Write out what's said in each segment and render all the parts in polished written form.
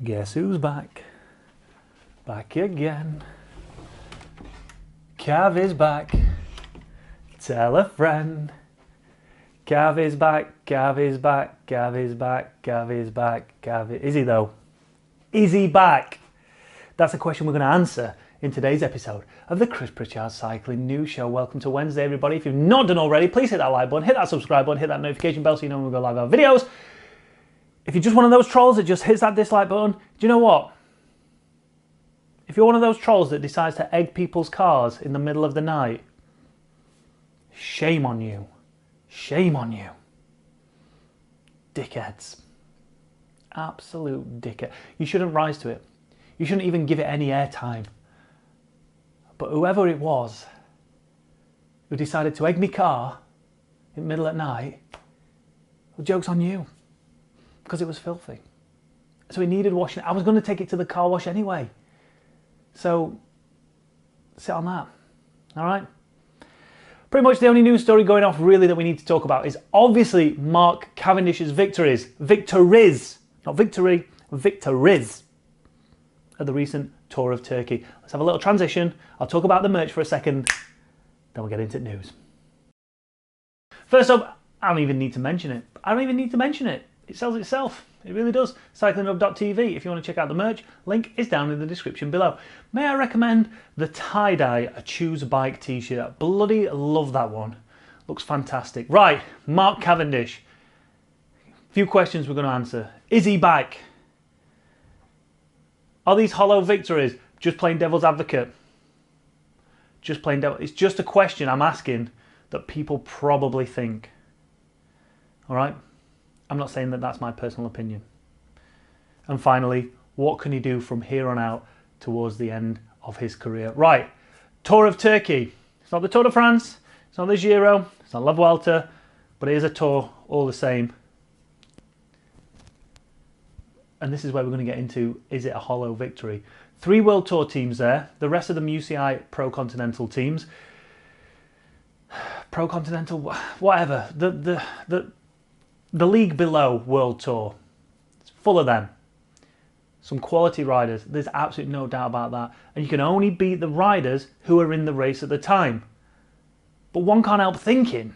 Guess who's back? Back again. Cav is back. Tell a friend. Cav is back, Cav is back, Cav is back, Cav is back, is he though? Is he back? That's a question we're going to answer in today's episode of the Pritchard Cycling News Show. Welcome to Wednesday, everybody. If you've not done already, please hit that like button, hit that subscribe button, hit that notification bell so you know when we go live our videos. If you're just one of those trolls that just hits that dislike button, do you know what? If you're one of those trolls that decides to egg people's cars in the middle of the night, shame on you. Shame on you. Dickheads. Absolute dickhead. You shouldn't rise to it. You shouldn't even give it any airtime. But whoever it was who decided to egg me car in the middle at night, well, joke's on you. Because it was filthy. So it needed washing. I was going to take it to the car wash anyway. So, sit on that. All right? Pretty much the only news story going off really that we need to talk about is obviously Mark Cavendish's victories. Victories. Not victory, victories. At the recent Tour of Turkey. Let's have a little transition. I'll talk about the merch for a second. Then we'll get into news. First up, I don't even need to mention it. I don't even need to mention it. It sells itself. It really does. CyclingHub.tv. If you want to check out the merch, link is down in the description below. May I recommend the tie-dye a Choose Bike t-shirt? Bloody love that one. Looks fantastic. Right, Mark Cavendish. Few questions we're going to answer. Is he back? Are these hollow victories? Just playing devil's advocate. Just playing devil. It's just a question I'm asking that people probably think. All right? I'm not saying that that's my personal opinion. And finally, what can he do from here on out towards the end of his career? Right, Tour of Turkey. It's not the Tour de France, it's not the Giro, it's not La Vuelta, but it is a tour all the same. And this is where we're going to get into, is it a hollow victory? 3 World Tour teams there, the rest of them UCI Pro Continental teams. Pro Continental, whatever. The league below World Tour, it's full of them. Some quality riders, there's absolutely no doubt about that. And you can only beat the riders who are in the race at the time. But one can't help thinking,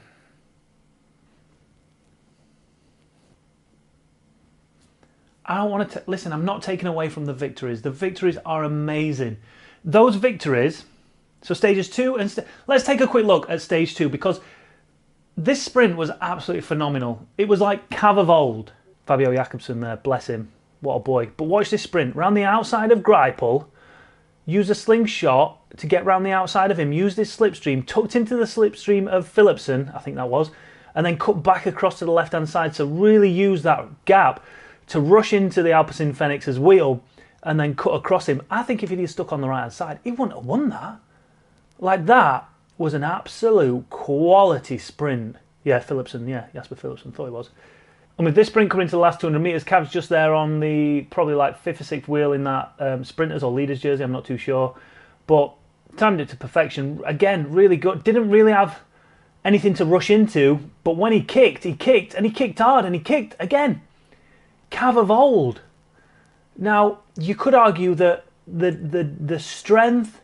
I don't want to, listen, I'm not taking away from the victories. The victories are amazing. Those victories, so stages 2, and let's take a quick look at stage 2 because this sprint was absolutely phenomenal. It was like Cav of old. Fabio Jakobsen there, bless him. What a boy. But watch this sprint. Round the outside of Greipel, use a slingshot to get round the outside of him, use this slipstream, tucked into the slipstream of Philipsen, I think that was, and then cut back across to the left-hand side to really use that gap to rush into the Alpecin Fenix's wheel and then cut across him. I think if he'd have stuck on the right-hand side, he wouldn't have won that. Like that was an absolute quality sprint. Yeah, Philipsen, yeah, Jasper Philipsen, thought he was. And with this sprint coming to the last 200 metres, Cav's just there on the probably like 5th or 6th wheel in that sprinters or leaders jersey, I'm not too sure. But timed it to perfection. Again, really good. Didn't really have anything to rush into, but when he kicked, and he kicked hard, and he kicked again. Cav of old. Now, you could argue that the strength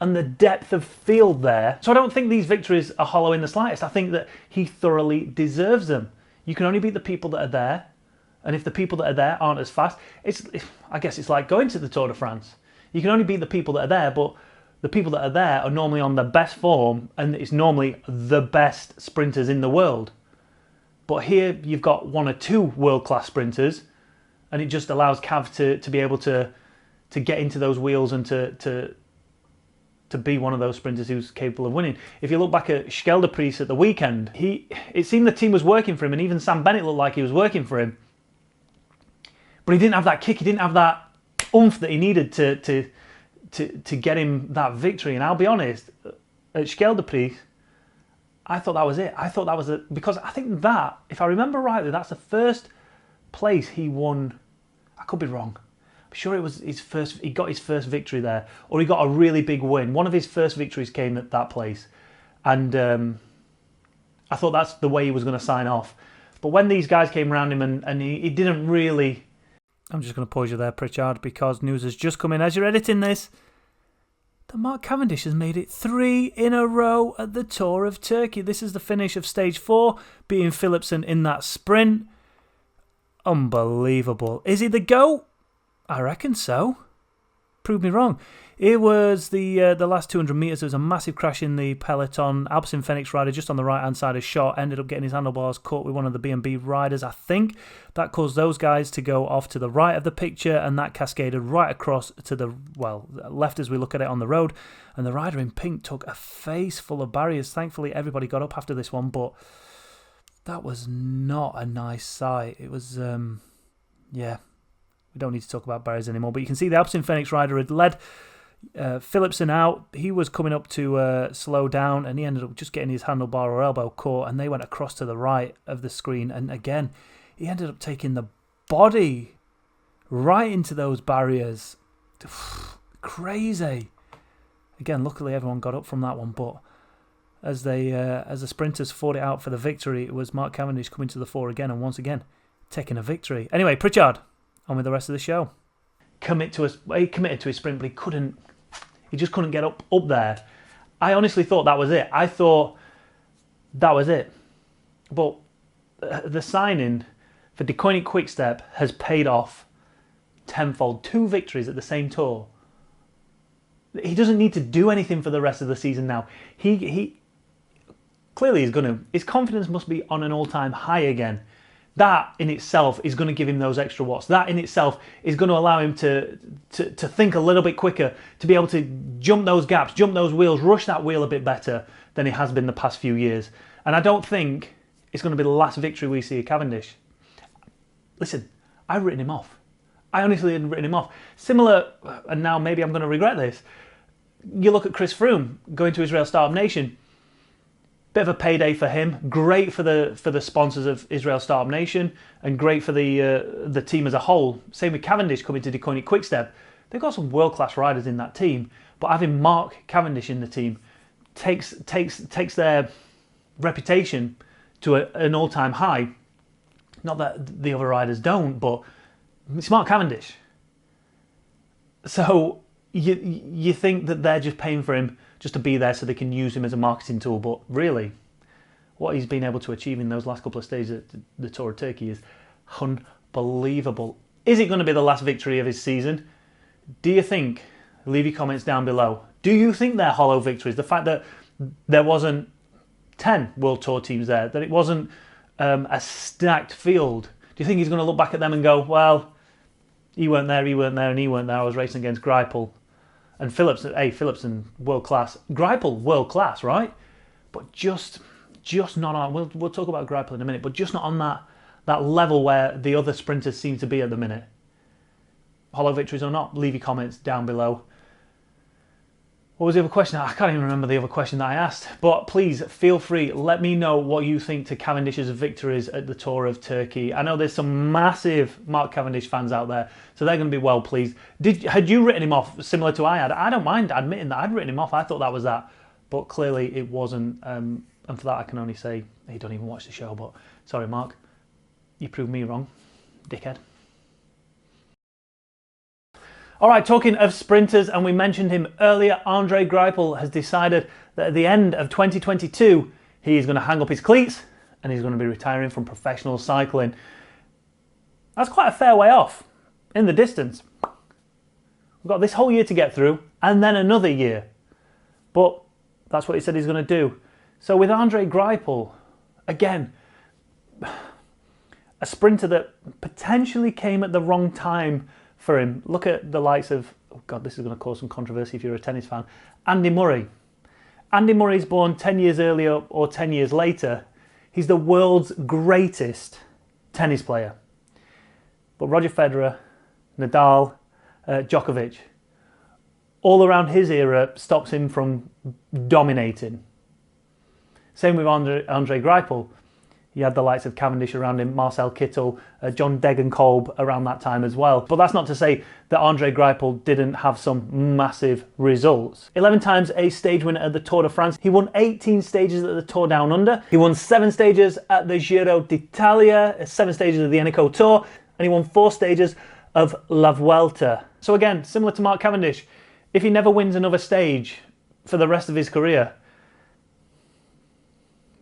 and the depth of field there. So I don't think these victories are hollow in the slightest. I think that he thoroughly deserves them. You can only beat the people that are there. And if the people that are there aren't as fast, I guess it's like going to the Tour de France. You can only beat the people that are there, but the people that are there are normally on the best form and it's normally the best sprinters in the world. But here you've got 1 or 2 world-class sprinters and it just allows Cav to be able to get into those wheels and to be one of those sprinters who's capable of winning. If you look back at G.O.A.T at the weekend, it seemed the team was working for him, and even Sam Bennett looked like he was working for him. But he didn't have that kick, he didn't have that oomph that he needed to get him that victory. And I'll be honest, at G.O.A.T, I thought that was it. I thought that was it, because I think that, if I remember rightly, that's the first place he won. I could be wrong. I'm sure it was his first, he got his first victory there, or he got a really big win. One of his first victories came at that place. And I thought that's the way he was going to sign off. But when these guys came around him and he didn't really I'm just going to pause you there, Pritchard, because news has just come in as you're editing this that Mark Cavendish has made it 3 in a row at the Tour of Turkey. This is the finish of stage 4, beating Philipsen in that sprint. Unbelievable. Is he the GOAT? I reckon so. Prove me wrong. It was the last 200 metres. There was a massive crash in the peloton. Alpecin Fenix rider just on the right-hand side of shot ended up getting his handlebars caught with one of the B&B riders, I think. That caused those guys to go off to the right of the picture, and that cascaded right across to the, well, left as we look at it on the road. And the rider in pink took a face full of barriers. Thankfully, everybody got up after this one, but that was not a nice sight. It was, yeah, we don't need to talk about barriers anymore. But you can see the Alpecin Fenix rider had led Philipsen out. He was coming up to slow down, and he ended up just getting his handlebar or elbow caught, and they went across to the right of the screen, and again he ended up taking the body right into those barriers. Crazy. Again, luckily everyone got up from that one, but as the sprinters fought it out for the victory, it was Mark Cavendish coming to the fore again, and once again taking a victory. Anyway, Pritchard, on with the rest of the show. He committed to his sprint, but he just couldn't get up there. I honestly thought that was it. I thought that was it. But the signing for Deceuninck Quickstep has paid off tenfold. 2 victories at the same Tour. He doesn't need to do anything for the rest of the season now. He clearly is going to. His confidence must be on an all-time high again. That in itself is going to give him those extra watts. That in itself is going to allow him to think a little bit quicker, to be able to jump those gaps, jump those wheels, rush that wheel a bit better than he has been the past few years. And I don't think it's going to be the last victory we see of Cavendish. Listen, I've written him off. I honestly had written him off. Similar, and now maybe I'm going to regret this. You look at Chris Froome going to Israel Startup Nation. Bit of a payday for him. Great for the sponsors of Israel Startup Nation, and great for the team as a whole. Same with Cavendish coming to Deceuninck Quickstep. They've got some world-class riders in that team, but having Mark Cavendish in the team takes their reputation to an all-time high. Not that the other riders don't, but it's Mark Cavendish. So you think that they're just paying for him just to be there so they can use him as a marketing tool, but really, what he's been able to achieve in those last couple of stages at the Tour of Turkey is unbelievable. Is it going to be the last victory of his season? Do you think? Leave your comments down below. Do you think they're hollow victories? The fact that there wasn't 10 World Tour teams there, that it wasn't a stacked field. Do you think he's going to look back at them and go, well, he weren't there, and he weren't there. I was racing against Greipel. And Philipsen, world class. Greipel, world class, right? But just not on. We'll talk about Greipel in a minute, but just not on that level where the other sprinters seem to be at the minute. Hollow victories or not? Leave your comments down below. What was the other question? I can't even remember the other question that I asked. But please feel free, let me know what you think to Cavendish's victories at the Tour of Turkey. I know there's some massive Mark Cavendish fans out there, so they're going to be well pleased. Had you written him off similar to I had? I don't mind admitting that I'd written him off. I thought that was that. But clearly it wasn't. And for that I can only say, he don't even watch the show. But sorry, Mark, you proved me wrong, dickhead. All right, talking of sprinters, and we mentioned him earlier, Andre Greipel has decided that at the end of 2022, he's going to hang up his cleats and he's going to be retiring from professional cycling. That's quite a fair way off in the distance. We've got this whole year to get through and then another year. But that's what he said he's going to do. So with Andre Greipel, again, a sprinter that potentially came at the wrong time for him. Look at the likes of, oh God, this is going to cause some controversy if you're a tennis fan, Andy Murray. Andy Murray's born 10 years earlier or 10 years later. He's the world's greatest tennis player. But Roger Federer, Nadal, Djokovic, all around his era stops him from dominating. Same with Andre Greipel. You had the likes of Cavendish around him, Marcel Kittel, John Degenkolb around that time as well. But that's not to say that Andre Greipel didn't have some massive results. 11 times a stage winner at the Tour de France. He won 18 stages at the Tour Down Under. He won 7 stages at the Giro d'Italia, 7 stages of the Eneco Tour, and he won 4 stages of La Vuelta. So again, similar to Mark Cavendish, if he never wins another stage for the rest of his career,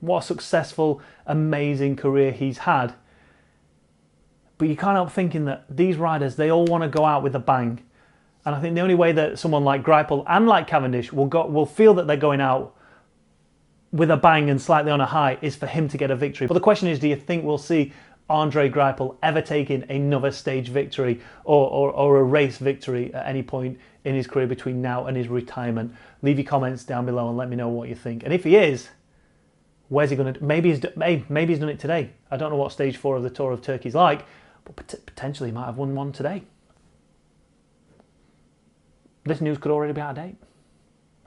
what a successful, amazing career he's had. But you can't help thinking that these riders, they all want to go out with a bang. And I think the only way that someone like Greipel and like Cavendish will feel that they're going out with a bang and slightly on a high is for him to get a victory. But the question is, do you think we'll see Andre Greipel ever taking another stage victory or a race victory at any point in his career between now and his retirement? Leave your comments down below and let me know what you think. And if he is, where's he going to... Maybe he's done it today. I don't know what stage 4 of the Tour of Turkey's like, but potentially he might have won one today. This news could already be out of date.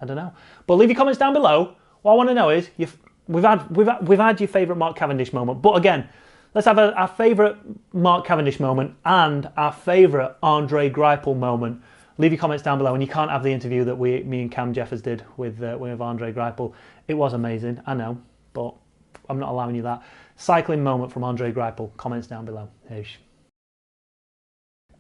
I don't know. But leave your comments down below. What I want to know is, we've had your favourite Mark Cavendish moment. But again, let's have our favourite Mark Cavendish moment and our favourite Andre Greipel moment. Leave your comments down below. And you can't have the interview that me and Cam Jeffers did with Andre Greipel. It was amazing, I know, but I'm not allowing you that. Cycling moment from Andre Greipel. Comments down below. Heesh.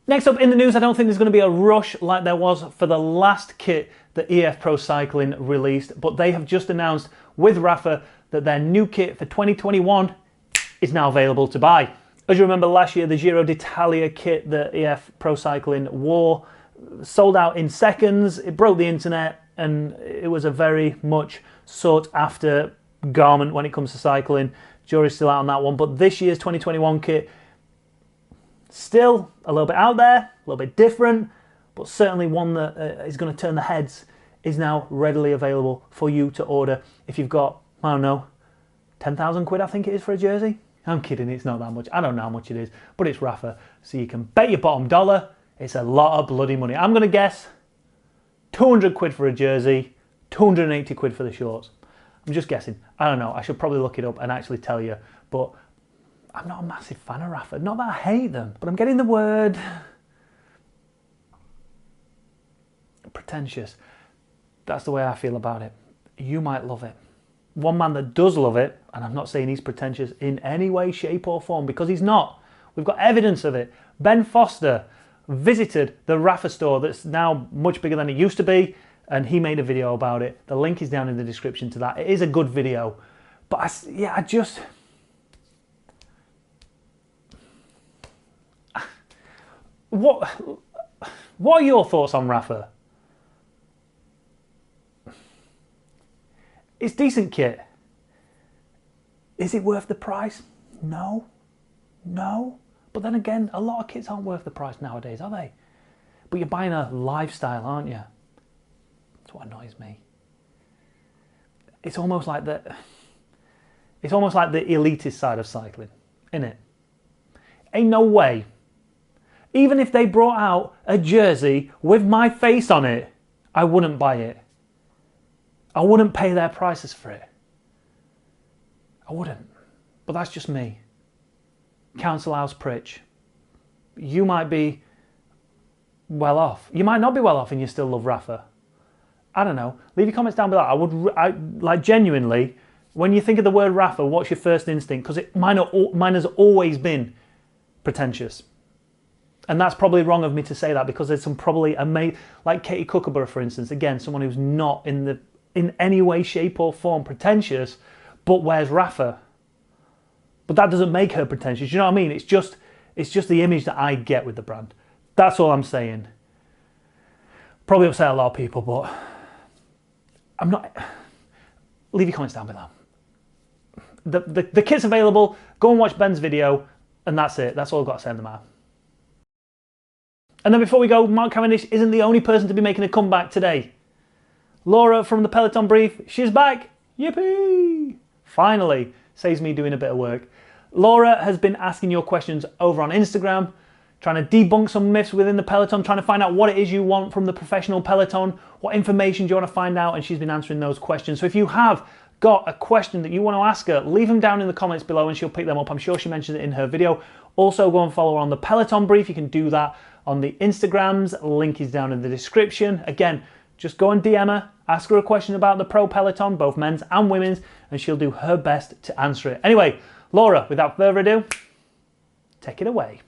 Next up in the news, I don't think there's going to be a rush like there was for the last kit that EF Pro Cycling released, but they have just announced with Rapha that their new kit for 2021 is now available to buy. As you remember last year, the Giro d'Italia kit that EF Pro Cycling wore sold out in seconds. It broke the internet and it was a very much sought after garment when it comes to cycling. Jury's still out on that one, but this year's 2021 kit, still a little bit out there, a little bit different, but certainly one that is going to turn the heads, is now readily available for you to order if you've got, I don't know, 10,000 quid I think it is for a jersey. I'm kidding, it's not that much. I don't know how much it is, but it's Rapha, so you can bet your bottom dollar it's a lot of bloody money. I'm going to guess 200 quid for a jersey, 280 quid for the shorts. I'm just guessing. I don't know. I should probably look it up and actually tell you, but I'm not a massive fan of Rapha. Not that I hate them, but I'm getting the word pretentious. That's the way I feel about it. You might love it. One man that does love it, and I'm not saying he's pretentious in any way, shape or form, because he's not. We've got evidence of it. Ben Foster visited the Rapha store that's now much bigger than it used to be, and he made a video about it. The link is down in the description to that. It is a good video. But I just... What are your thoughts on Rapha? It's decent kit. Is it worth the price? No. No. But then again, a lot of kits aren't worth the price nowadays, are they? But you're buying a lifestyle, aren't you? That's what annoys me. It's almost like the elitist side of cycling, isn't it? Ain't no way. Even if they brought out a jersey with my face on it, I wouldn't buy it. I wouldn't pay their prices for it. I wouldn't. But that's just me. Council House Pritch. You might be well off. You might not be well off and you still love Rapha. I don't know. Leave your comments down below. Like genuinely, when you think of the word Rapha, what's your first instinct? Because mine has always been pretentious. And that's probably wrong of me to say that, because there's some probably amazing, like Katie Kookaburra, for instance, again, someone who's not in any way, shape or form pretentious, but wears Rapha. But that doesn't make her pretentious. You know what I mean? It's just the image that I get with the brand. That's all I'm saying. Probably upset a lot of people, but I'm not. Leave your comments down below. The kit's available. Go and watch Ben's video, and that's it. That's all I've got to say on the matter. And then before we go, Mark Cavendish isn't the only person to be making a comeback today. Laura from the Peloton Brief, she's back. Yippee! Finally, saves me doing a bit of work. Laura has been asking your questions over on Instagram, trying to debunk some myths within the Peloton, trying to find out what it is you want from the professional Peloton, what information do you want to find out, and she's been answering those questions. So if you have got a question that you want to ask her, leave them down in the comments below and she'll pick them up. I'm sure she mentioned it in her video. Also, go and follow her on the Peloton Brief. You can do that on the Instagrams. Link is down in the description. Again, just go and DM her, ask her a question about the Pro Peloton, both men's and women's, and she'll do her best to answer it. Anyway, Laura, without further ado, take it away.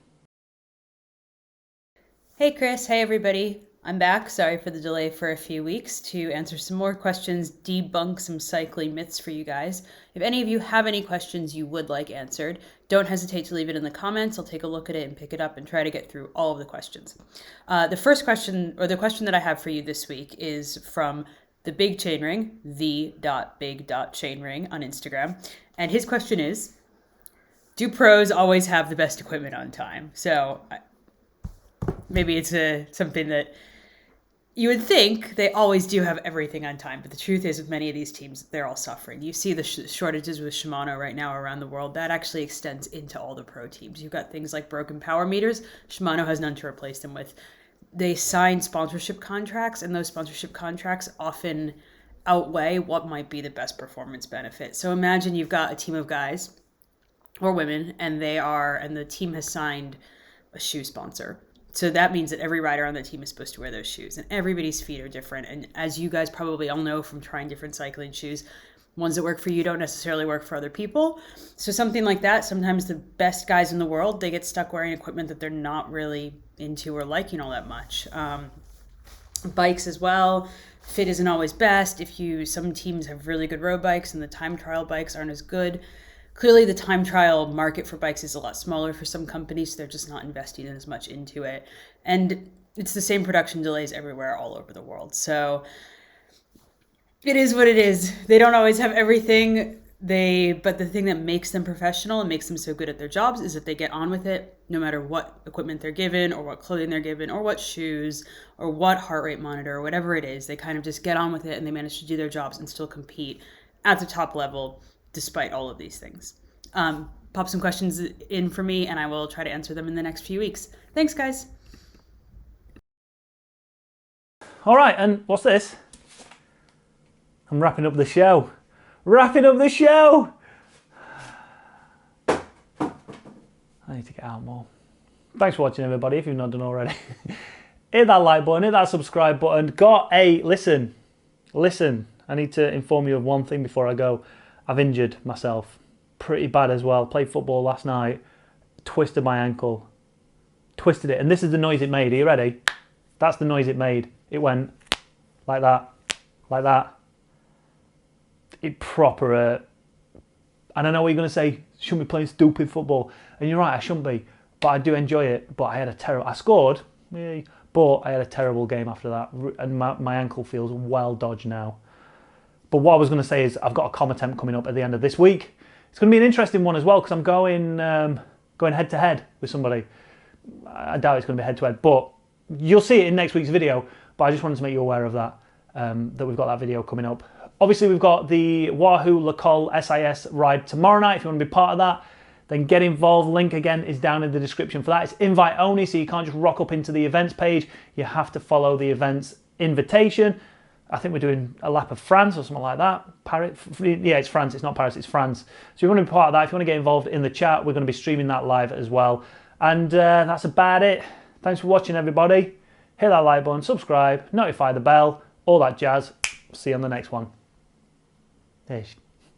Hey Chris, hey everybody. I'm back. Sorry for the delay for a few weeks to answer some more questions, debunk some cycling myths for you guys. If any of you have any questions you would like answered, don't hesitate to leave it in the comments. I'll take a look at it and pick it up and try to get through all of the questions. The first question, or the question that I have for you this week, is from the Big Chainring, the.big.chainring on Instagram. And his question is, do pros always have the best equipment on time? So maybe it's something that you would think they always do have everything on time, but the truth is with many of these teams, they're all suffering. You see the shortages with Shimano right now around the world. That actually extends into all the pro teams. You've got things like broken power meters. Shimano has none to replace them with. They sign sponsorship contracts, and those sponsorship contracts often outweigh what might be the best performance benefit. So imagine you've got a team of guys or women, and the team has signed a shoe sponsor. So that means that every rider on the team is supposed to wear those shoes, and everybody's feet are different. And as you guys probably all know from trying different cycling shoes, ones that work for you don't necessarily work for other people. So something like that, sometimes the best guys in the world, they get stuck wearing equipment that they're not really into or liking all that much. Bikes as well. Fit isn't always best. Some teams have really good road bikes and the time trial bikes aren't as good. Clearly, the time trial market for bikes is a lot smaller for some companies, so they're just not investing as much into it. And it's the same production delays everywhere, all over the world. So it is what it is. They don't always have everything. But the thing that makes them professional and makes them so good at their jobs is that they get on with it, no matter what equipment they're given, or what clothing they're given, or what shoes, or what heart rate monitor, or whatever it is. They kind of just get on with it, and they manage to do their jobs and still compete at the top level, despite all of these things. Pop some questions in for me, and I will try to answer them in the next few weeks. Thanks, guys. All right, and what's this? I'm wrapping up the show. Wrapping up the show! I need to get out more. Thanks for watching, everybody, if you've not done already. Hit that like button, hit that subscribe button. Listen. I need to inform you of one thing before I go. I've injured myself pretty bad as well. Played football last night, twisted my ankle, twisted it, and this is the noise it made. Are you ready? That's the noise it made. It went like that, like that. It proper hurt. And I know what you're going to say, shouldn't be playing stupid football. And you're right, I shouldn't be, but I do enjoy it. But I scored, but I had a terrible game after that, and my ankle feels well dodged now. But what I was going to say is I've got a com attempt coming up at the end of this week. It's going to be an interesting one as well, because I'm going head to head with somebody. I doubt it's going to be head to head, but you'll see it in next week's video. But I just wanted to make you aware of that, that we've got that video coming up. Obviously, we've got the Wahoo Le Col SIS ride tomorrow night. If you want to be part of that, then get involved. Link again is down in the description for that. It's invite only, so you can't just rock up into the events page. You have to follow the events invitation. I think we're doing a lap of France or something like that. Yeah, it's France. It's not Paris, it's France. So you want to be part of that. If you want to get involved in the chat, we're going to be streaming that live as well. And that's about it. Thanks for watching, everybody. Hit that like button, subscribe, notify the bell, all that jazz. See you on the next one. There's